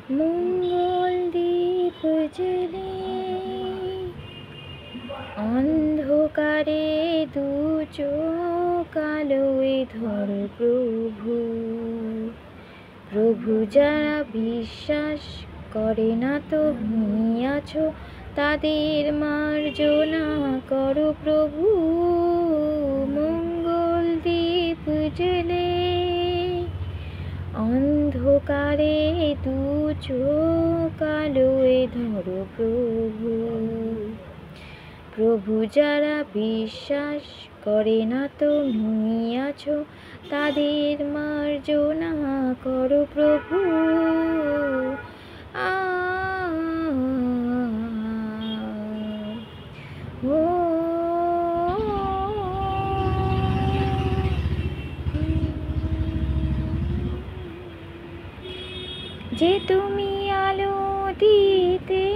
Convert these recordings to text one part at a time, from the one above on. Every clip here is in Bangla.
মঙ্গল দীপ জ্বেলে অন্ধকারে দু চোখ আলোয় ধরো প্রভু। প্রভু যারা বিশ্বাস করে না তুমি আছো, তাদের মার্জনা করো প্রভু। মঙ্গল দীপ জ্বেলে অন্ধকারে দু চোখ আলোয় ধরো প্রভু। প্রভু যারা বিশ্বাস করে না তুমি আছো, তাদের মার্জনা করো প্রভু। যে তুমি আলো দিতে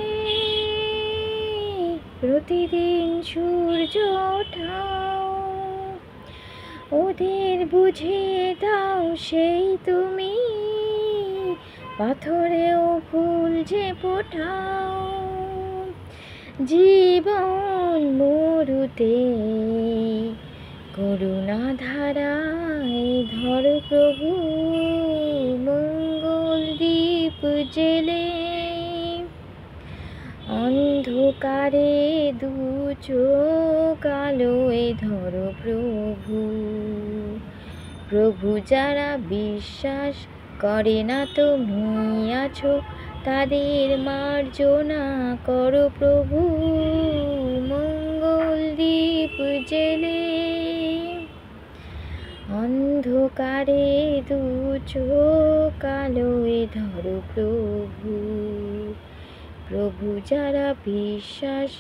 প্রতিদিন সূর্য ওঠাও, ওদের বুঝিয়ে দাও সেই তুমি পাথরেও ফুল যে ফোটাও। জীবন মরুতে করুণা ধারায় ধরো প্রভু। মঙ্গল দীপ জ্বেলে অন্ধকারে দু চোখ আলোয় ধরো প্রভু। প্রভু যারা বিশ্বাস করে না তুমি আছো, তাদের মার্জনা করো প্রভু। মঙ্গল দীপ জ্বেলে অন্ধকারে দু চোখ আলোয় ধরো প্রভু। প্রভু যারা বিশ্বাস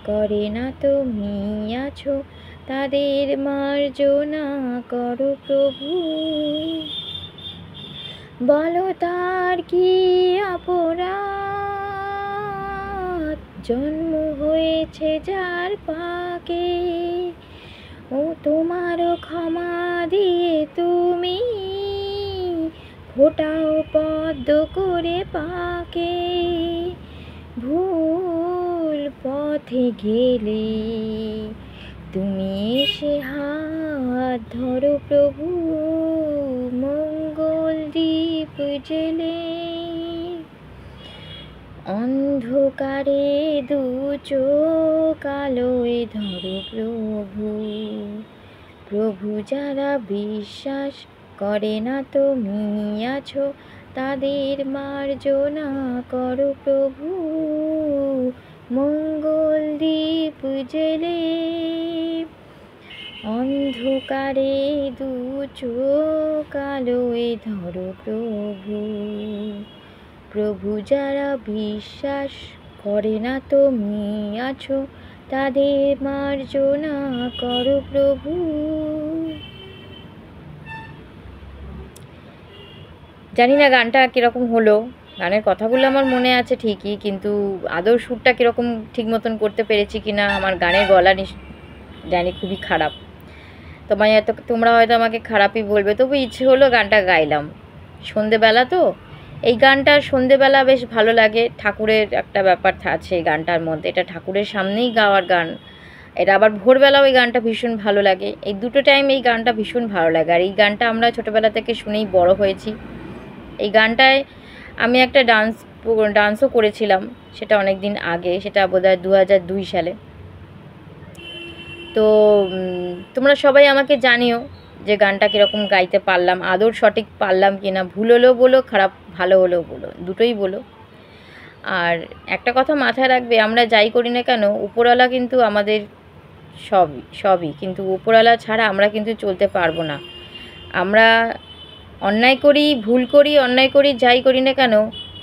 করে না তুমি আছো, তাদের মার্জনা করো প্রভু। বলো তার কি অপরাধ, জন্ম হয়েছে যার পাকে, ও তোমারও ক্ষমা দিয়ে তুমি ফোটাও পদ্ম করে পাকে। ভুল পথে গেলে তুমি এসে হাত ধরো প্রভু। মঙ্গল দীপ জ্বেলে অন্ধকারে দু চোখ আলোয় ধরো প্রভু। প্রভু যারা বিশ্বাস করে না তুমি আছো, তাদের মার্জনা করো প্রভু। মঙ্গল দীপ জ্বেলে অন্ধকারে দু চোখ আলোয় ধরো প্রভু। প্রভু যারা বিশ্বাস করে না তুমি আছো, তাদের মার্জনা করো প্রভু। জানি না গানটা কীরকম হলো, গানের কথাগুলো আমার মনে আছে ঠিকই, কিন্তু আদৌ সুরটা কীরকম ঠিক মতন করতে পেরেছি কি না, আমার গানের গলা জানি খুবই খারাপ। তোমরা হয়তো আমাকে খারাপই বলবে, তবু ইচ্ছে হলো গানটা গাইলাম। সন্ধেবেলা তো, এই গানটা সন্ধেবেলা বেশ ভালো লাগে। ঠাকুরের একটা ব্যাপার আছে এই গানটার মধ্যে, এটা ঠাকুরের সামনেই গাওয়ার গান। এটা আবার ভোরবেলাও এই গানটা ভীষণ ভালো লাগে। এই দুটো টাইম এই গানটা ভীষণ ভালো লাগে। আর এই গানটা আমরা ছোটোবেলা থেকে শুনেই বড় হয়েছি। এই গানটায় আমি একটা ডান্সও করেছিলাম, সেটা অনেক দিন আগে, সেটা বোধহয় 2002 সালে। তো তোমরা সবাই আমাকে জানিও যে গানটা কীরকম গাইতে পারলাম, আদৌ সঠিক পারলাম কি না। ভুল হলেও বলো, খারাপ ভালো হলেও বলো, দুটোই বলো। আর একটা কথা মাথায় রাখবে, আমরা যাই করি না কেন, উপরওয়ালা কিন্তু আমাদের সবই, কিন্তু উপরওয়ালা ছাড়া আমরা কিন্তু চলতে পারবো না। আমরা অন্যায় করি, ভুল করি, অন্যায় করি, যাই করি না কেন,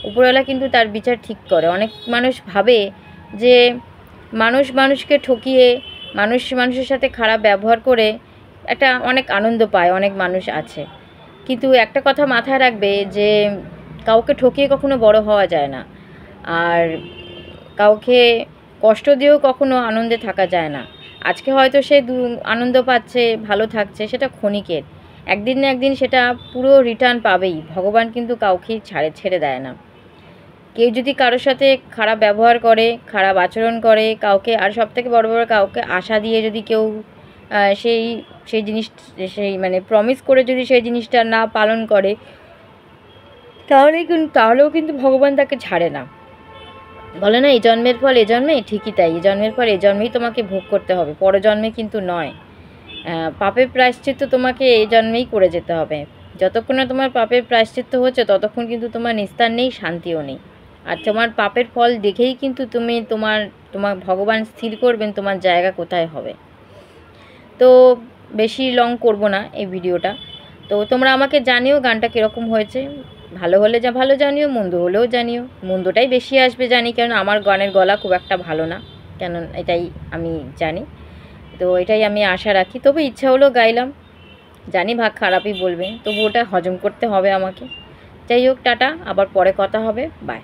উপরওয়ালা কিন্তু তার বিচার ঠিক করে। অনেক মানুষ ভাবে যে মানুষকে ঠকিয়ে, মানুষের সাথে খারাপ ব্যবহার করে একটা অনেক আনন্দ পায়, অনেক মানুষ আছে। কিন্তু একটা কথা মাথায় রাখবে যে কাউকে ঠকিয়ে কখনো বড় হওয়া যায় না, আর কাউকে কষ্ট দিয়েও কখনো আনন্দে থাকা যায় না। আজকে হয়তো সে আনন্দ পাচ্ছে, ভালো থাকছে, সেটা ক্ষণিকের। একদিন না একদিন সেটা পুরো রিটার্ন পাবেই। ভগবান কিন্তু কাউকেই ছেড়ে দেয় না। কেউ যদি কারোর সাথে খারাপ ব্যবহার করে, খারাপ আচরণ করে কাউকে, আর সবথেকে বড় কাউকে আশা দিয়ে যদি কেউ সেই সেই জিনিস সেই মানে প্রমিস করে যদি সেই জিনিসটা না পালন করে, তাহলেও কিন্তু ভগবান তাকে ছাড়ে না। বলে না, এই জন্মের ফল এ জন্মে, ঠিকই তাই, এই জন্মের ফল এ জন্মেই তোমাকে ভোগ করতে হবে, পরজন্মে কিন্তু নয়। পাপের প্রায়শ্চিত্ত তোমাকে এই জন্মেই করে যেতে হবে। যতক্ষণ না তোমার পাপের প্রায়শ্চিত্ত হচ্ছে ততক্ষণ কিন্তু তোমার নিস্তার নেই, শান্তিও নেই। আর তোমার পাপের ফল দেখেই কিন্তু তোমার ভগবান স্থির করবেন তোমার জায়গা কোথায় হবে। তো বেশি লং করব না এই ভিডিওটা। তো তোমরা আমাকে জানিও গানটা কীরকম হয়েছে। ভালো হলে যা ভালো জানিও, মন্দ হলেও জানিও। মন্দটাই বেশি আসবে জানি, কারণ আমার গানের গলা খুব একটা ভালো না, কেন এটাই আমি জানি। তো এটাই আমি আশা রাখি, তবে ইচ্ছা হলো গাইলাম, জানি ভাগ খারাপই বলবে, তবু ওটা হজম করতে হবে আমাকে। যাই হোক, টাটা, আবার পরে কথা হবে, বাই।